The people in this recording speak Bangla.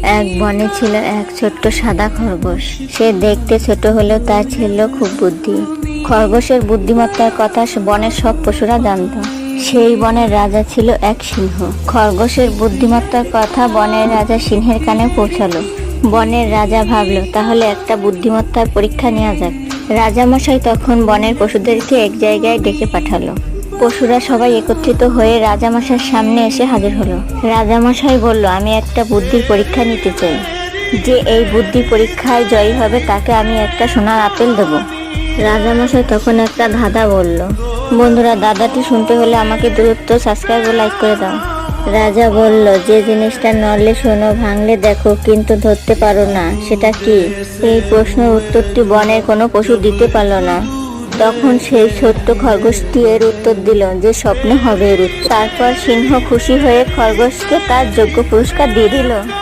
এক বনে ছিল এক ছোট্ট সাদা খরগোশ। সে দেখতে ছোট হলেও তার ছিল খুব বুদ্ধি। খরগোশের বুদ্ধিমত্তার কথা বনের সব পশুরা জানত। সেই বনের রাজা ছিল এক সিংহ। খরগোশের বুদ্ধিমত্তার কথা বনের রাজা সিংহের কানে পৌঁছালো। বনের রাজা ভাবলো, তাহলে একটা বুদ্ধিমত্তার পরীক্ষা নেওয়া যাক। রাজামশাই তখন বনের পশুদেরকে এক জায়গায় ডেকে পাঠালো। পশুরা সবাই একত্রিত হয়ে রাজামশাইয়ের সামনে এসে হাজির হলো। রাজামশাই বলল, আমি একটা বুদ্ধির পরীক্ষা নিতে চাই। যে এই বুদ্ধি পরীক্ষায় জয়ী হবে তাকে আমি একটা সোনার আপেল দেবো। রাজামশাই তখন একটা ধাঁধা বলল। বন্ধুরা, ধাঁধাটি শুনতে হলে আমাকে দ্রুত সাবস্ক্রাইব ও লাইক করে দাও। রাজা বলল, যে জিনিসটা নড়লে শোনো, ভাঙলে দেখো, কিন্তু ধরতে পারো না, সেটা কি? এই প্রশ্নের উত্তরটি বনের কোনো পশু দিতে পারল না। তখন সেই ছোট্ট খরগোশটি এর উত্তর দিল, যে স্বপ্ন হবে এর উত্তর। তারপর সিংহ খুশি হয়ে খরগোশকে তার যোগ্য পুরস্কার দিয়ে দিল।